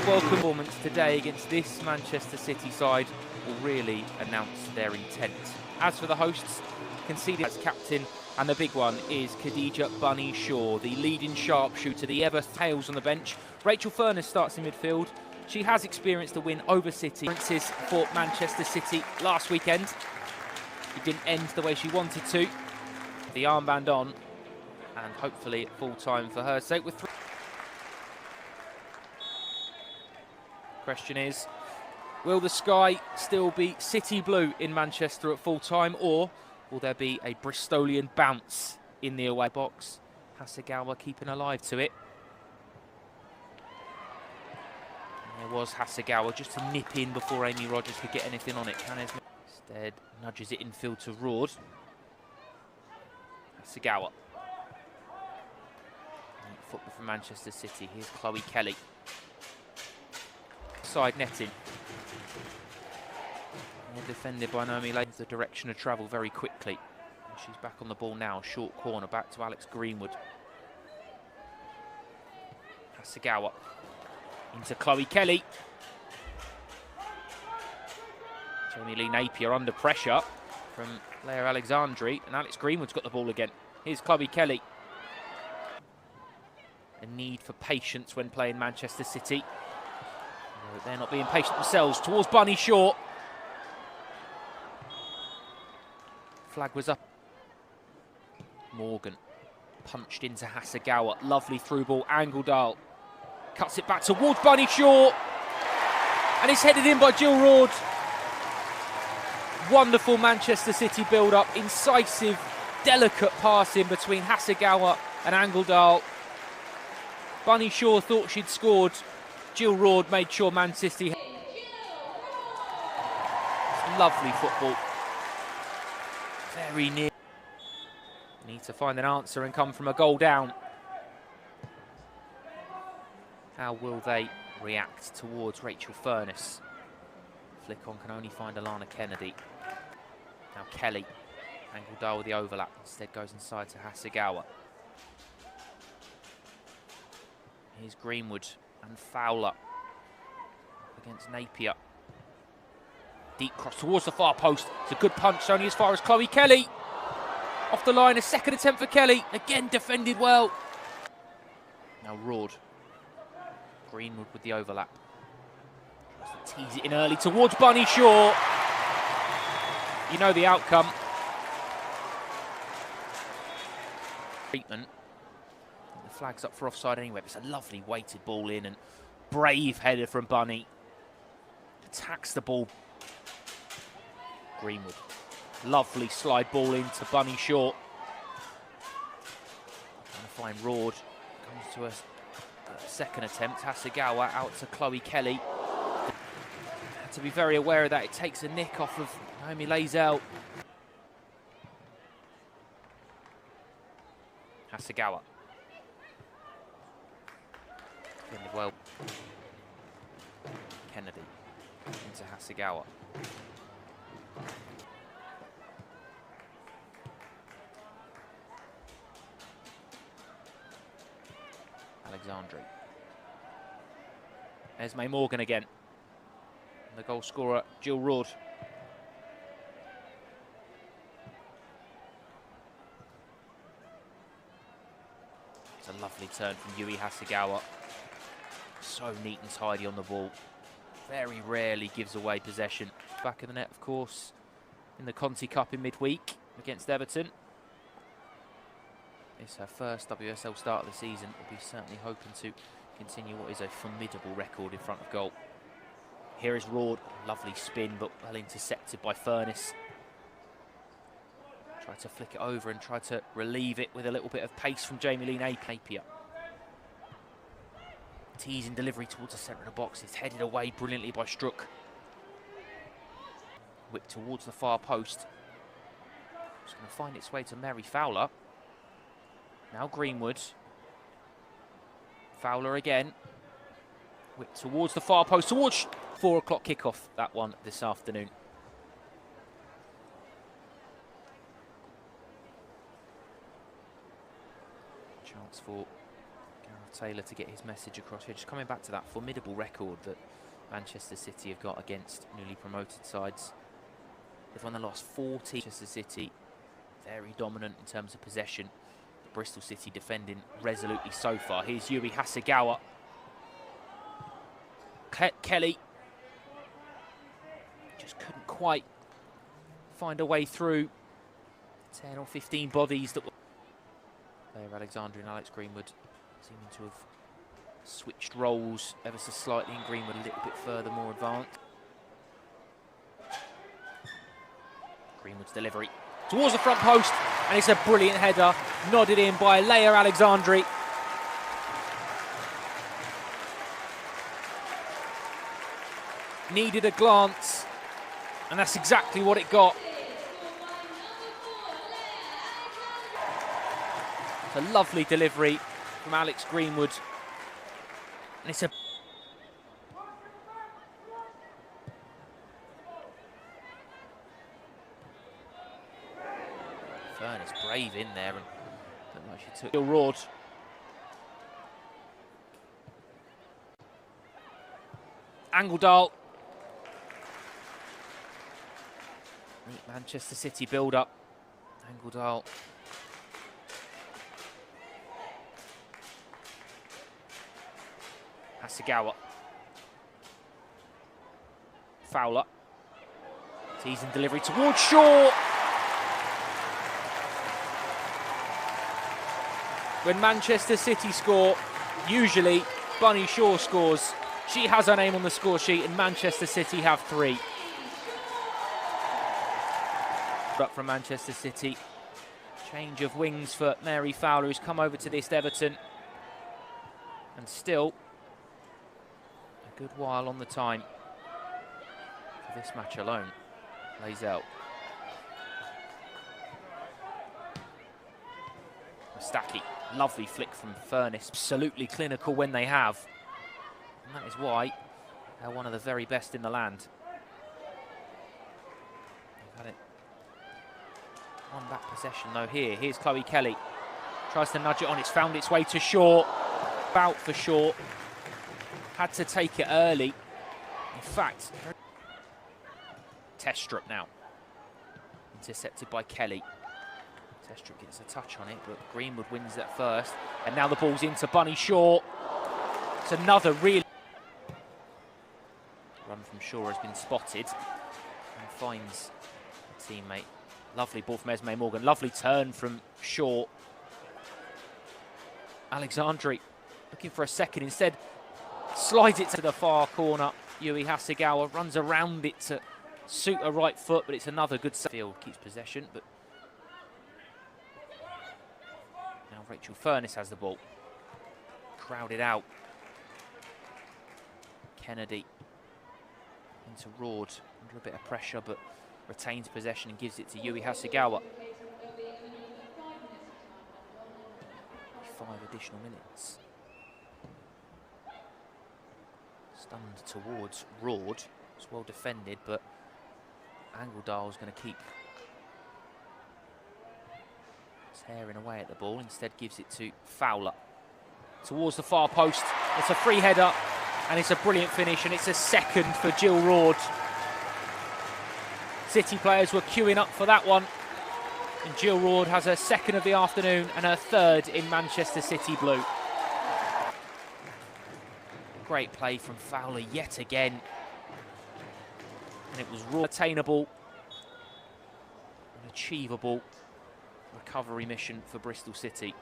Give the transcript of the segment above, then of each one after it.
welcome performance today against this Manchester City side will really announce their intent. As for the hosts, conceded as captain, and the big one is Khadija Bunny Shaw, the leading sharpshooter, the ever tails on the bench. Rachel Furness starts in midfield. She has experienced a win over City for Manchester City last weekend. It didn't end the way she wanted to. The armband on, and hopefully at full time for her sake with three. Question is, will the sky still be City blue in Manchester at full time, or will there be a Bristolian bounce in the away box? Hasegawa keeping alive to it. And there was Hasegawa just to nip in before Amy Rogers could get anything on it. Instead nudges it infield to Roord. Hasegawa. Football from Manchester City. Here's Chloe Kelly. Side netting. Defended by Naomi Lane. The direction of travel very quickly. And she's back on the ball now. Short corner back to Alex Greenwood. Hasegawa into Chloe Kelly. Jamie Lee Napier under pressure from Leah Alexandri, and Alex Greenwood's got the ball again. Here's Chloe Kelly. A need for patience when playing Manchester City. They're not being patient themselves. Towards Bunny Shaw. Flag was up. Morgan punched into Hasegawa. Lovely through ball. Angledal cuts it back towards Bunny Shaw. And it's headed in by Jill Roord. Wonderful Manchester City build-up. Incisive, delicate passing between Hasegawa and Angledal. Bunny Shaw thought she'd scored. Jill Roord made sure Man City. Lovely football. Very near. Need to find an answer and come from a goal down. How will they react towards Rachel Furness? Flick on can only find Alana Kennedy. Now Kelly. Angledal with the overlap. Instead goes inside to Hasegawa. Here's Greenwood and Fowler against Napier. Deep cross towards the far post. It's a good punch, only as far as Chloe Kelly. Off the line, a second attempt for Kelly. Again defended well. Now Roord. Greenwood with the overlap. Tries to tease it in early towards Bunny Shaw. You know the outcome. Treatment. The flag's up for offside anyway, but it's a lovely weighted ball in, and brave header from Bunny. Attacks the ball. Greenwood. Lovely slide ball into Bunny Shaw. Trying to find Roord. Comes to a second attempt. Hasegawa out to Chloe Kelly. Had to be very aware of that. It takes a nick off of Naomi Lazell. Hasegawa. Defended well. Kennedy into Hasegawa. Alexandri. There's May Morgan again. And the goal scorer, Jill Roord. It's a lovely turn from Yui Hasegawa. So neat and tidy on the ball. Very rarely gives away possession. Back of the net, of course, in the Conti Cup in midweek against Everton. It's her first WSL start of the season. We'll be certainly hoping to continue what is a formidable record in front of goal. Here is Roord. Lovely spin, but well intercepted by Furness. Tried to flick it over and tried to relieve it with a little bit of pace from Jamie Lee Napier. Teasing delivery towards the centre of the box. It's headed away brilliantly by Struck. Whipped towards the far post. It's going to find its way to Mary Fowler. Now Greenwood. Fowler again. Whipped towards the far post, towards 4 o'clock kickoff, that one this afternoon. Chance for Gareth Taylor to get his message across here. Just coming back to that formidable record that Manchester City have got against newly promoted sides. They've won the last 40. Manchester City very dominant in terms of possession. Bristol City defending resolutely so far. Here's Yui Hasegawa. Kelly just couldn't quite find a way through 10 or 15 bodies that were player Alexandri and Alex Greenwood seeming to have switched roles ever so slightly, and Greenwood a little bit further more advanced. Greenwood's delivery towards the front post, and it's a brilliant header, nodded in by Leia Alexandri. Needed a glance, and that's exactly what it got. It's a lovely delivery from Alex Greenwood, and it's a Furness brave in there, and looked like she took Jill Roord. Angledal. Neat Manchester City build up. Angledal. Hasegawa. Fowler. Teasing delivery towards Shaw. When Manchester City score, usually Bunny Shaw scores. She has her name on the score sheet, and Manchester City have 3. Up from Manchester City. Change of wings for Mary Fowler, who's come over to this Everton. And still a good while on the time for this match alone. Lays out. Mustaki. Lovely flick from Furness. Absolutely clinical when they have. And that is why they're one of the very best in the land. They've had it on back possession though here. Here's Chloe Kelly. Tries to nudge it on. It's found its way to Shaw. Bout for Shaw. Had to take it early. In fact, Testrup now. Intercepted by Kelly. Testrup gets a touch on it, but Greenwood wins that first. And now the ball's into Bunny Shaw. It's another really... Run from Shaw has been spotted and finds a teammate. Lovely ball from Esme Morgan. Lovely turn from Shaw. Alexandri looking for a second. Instead, slides it to the far corner. Yui Hasegawa runs around it to suit her right foot, but it's another good field. Keeps possession, but now Rachel Furness has the ball. Crowded out. Kennedy into Roord under a bit of pressure, but retains possession and gives it to Yui Hasegawa. 5 additional minutes. Stunned towards Roord. It's well defended, but Angledal's going to keep tearing away at the ball. Instead gives it to Fowler. Towards the far post. It's a free header, and it's a brilliant finish, and it's a second for Jill Roord. City players were queuing up for that one, and Jill Roord has her second of the afternoon and her third in Manchester City blue. Great play from Fowler yet again, and it was raw, attainable, and achievable recovery mission for Bristol City.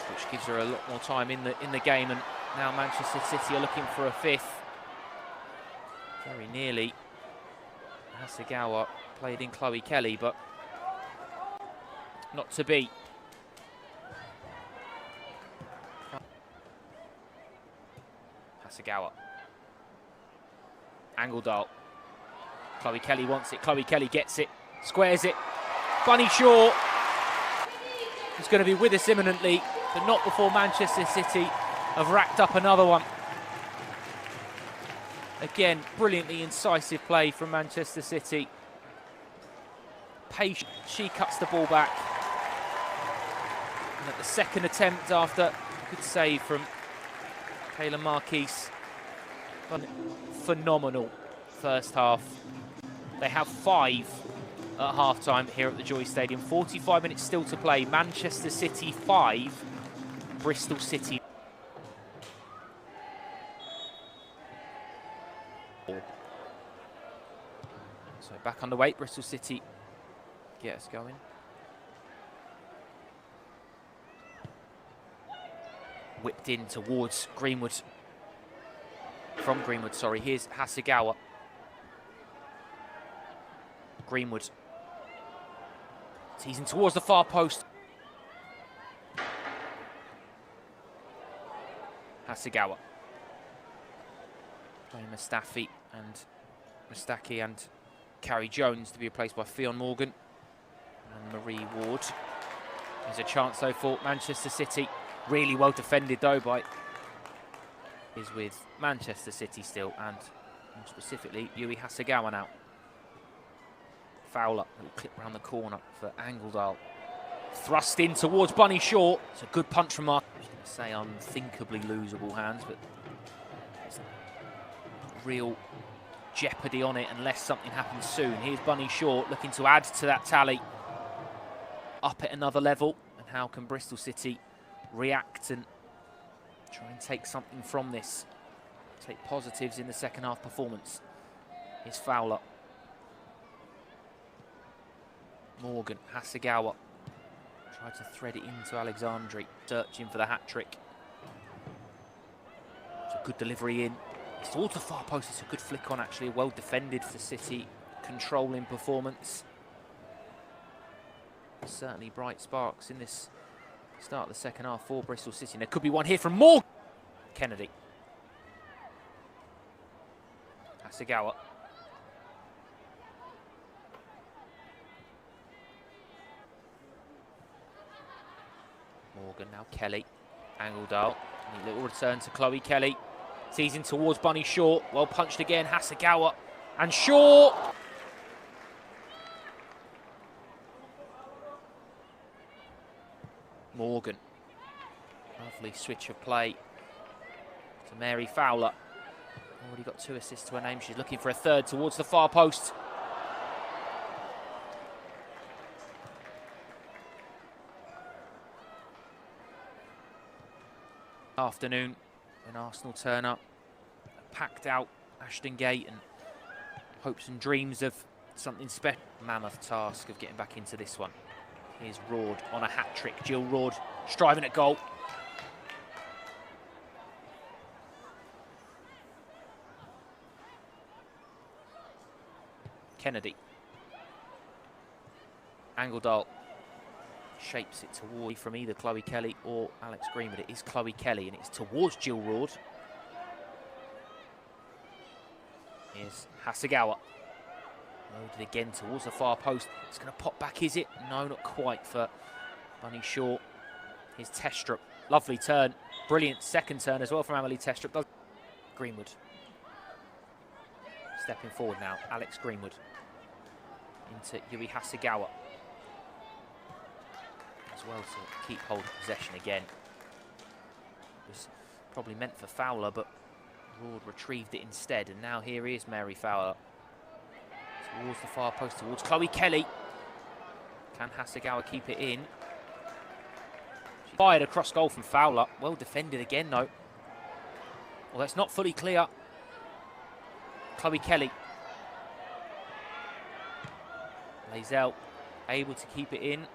Which gives her a lot more time in the game, and now Manchester City are looking for a 5th. Very nearly. Hasegawa played in Chloe Kelly, but not to be. Hasegawa. Angledal. Chloe Kelly wants it. Chloe Kelly gets it. Squares it. Bunny Shaw is going to be with us imminently, but not before Manchester City have racked up another one. Again, brilliantly incisive play from Manchester City. patient. She cuts the ball back. And at the second attempt after a good save from Kayla Marquise. Phenomenal first half. They have 5 at half-time here at the Joy Stadium. 45 minutes still to play. Manchester City 5, Bristol City. So back underway, Bristol City get us going. Whipped in towards Greenwood. From Greenwood, sorry. Here's Hasegawa. Greenwood. Teasing towards the far post. Hasegawa. Playing Mustaki and Carrie Jones to be replaced by Fionn Morgan and Marie Ward. There's a chance though for Manchester City. Really well defended though by is with Manchester City still, and more specifically Yui Hasegawa now. Fowler, little clip around the corner for Angledal. Thrust in towards Bunny Shaw. It's a good punch from Mark. I was going to say unthinkably losable hands, but there's real jeopardy on it unless something happens soon. Here's Bunny Shaw looking to add to that tally. Up at another level, and how can Bristol City react and try and take something from this? Take positives in the second half performance. Here's Fowler. Morgan, Hasegawa. Tried to thread it into Alexandri, searching for the hat-trick. It's a good delivery in. It's towards the far post. It's a good flick on, actually. Well defended for City. Controlling performance. Certainly bright sparks in this start of the second half for Bristol City. And there could be one here from Morgan. Kennedy. Hasegawa. Morgan, now Kelly. Angledal. A little return to Chloe Kelly. Teasing towards Bunny Shaw. Well punched again. Hasegawa. And Shaw. Morgan. Lovely switch of play to Mary Fowler. Already got 2 assists to her name. She's looking for a third towards the far post. Afternoon when Arsenal turn up, packed out Ashton Gate, and hopes and dreams of something special. Mammoth task of getting back into this one. Here's Roord on a hat-trick. Jill Roord striving at goal. Kennedy. Angledal shapes it toward from either Chloe Kelly or Alex Green, but it is Chloe Kelly, and it's towards Jill Roord. Here's Hasegawa. Loaded again towards the far post. It's going to pop back, is it? No, not quite for Bunny Shaw. Here's Testrup. Lovely turn. Brilliant second turn as well from Amelie Testrup. Greenwood. Stepping forward now, Alex Greenwood. Into Yui Hasegawa. As well to keep hold of possession again. It was probably meant for Fowler, but Roord retrieved it instead. And now here is Mary Fowler. Towards the far post, towards Chloe Kelly. Can Hasegawa keep it in? She fired across goal from Fowler. Well defended again, though. Well, that's not fully clear. Chloe Kelly. Lazelle able to keep it in.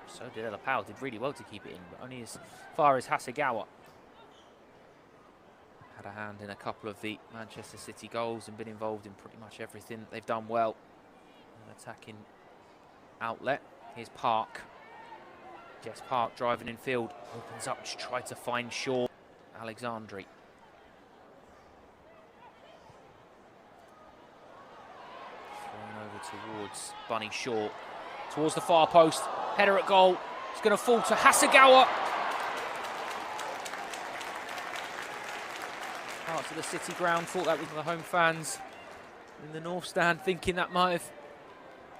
So did Ella Powell, did really well to keep it in, but only as far as Hasegawa. Had a hand in a couple of the Manchester City goals and been involved in pretty much everything. They've done well. An attacking outlet. Here's Park. Jess Park driving in field. Opens up to try to find Shaw. Alexandri. Thrown over towards Bunny Shaw. Towards the far post. Header at goal. It's going to fall to Hasegawa. Parts of the City ground thought that was the home fans. in the north stand thinking that might have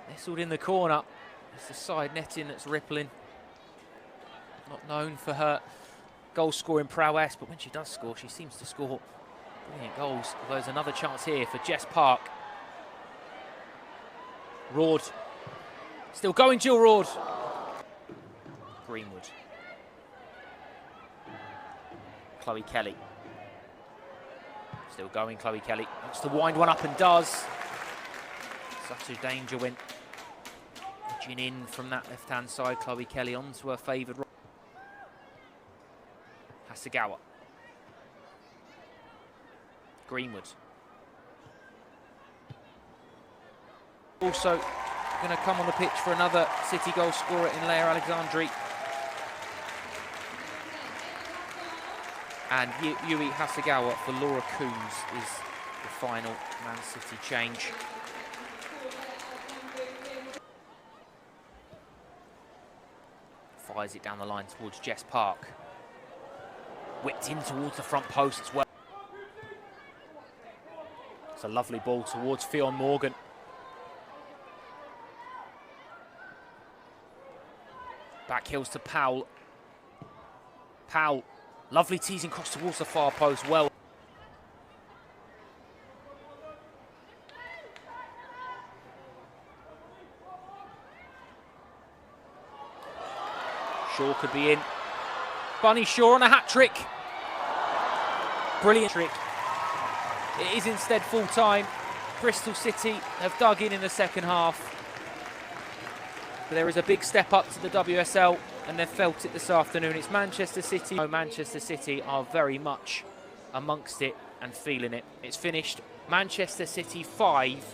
nestled in the corner. It's the side netting that's rippling. Not known for her goal-scoring prowess, but when she does score, she seems to score brilliant goals. Although there's another chance here for Jess Park. Rord. Still going, Jill Rord. Greenwood. Chloe Kelly. Still going, Chloe Kelly. Wants to wind one up and does. Such a danger when edging in from that left-hand side. Chloe Kelly onto her favoured. Hasegawa. Greenwood. Also going to come on the pitch for another City goal scorer in Leia Alexandri. And Yui Hasegawa for Laura Coombs is the final Man City change. Fires it down the line towards Jess Park. Whipped in towards the front post as well. It's a lovely ball towards Fionn Morgan. Back heels to Powell. Powell, lovely teasing cross towards the far post, well. Shaw could be in. Bunny Shaw on a hat-trick. Brilliant trick. It is instead full-time. Bristol City have dug in the second half. But there is a big step up to the WSL, and they've felt it this afternoon. It's Manchester City. Manchester City are very much amongst it and feeling it. It's finished Manchester City 5,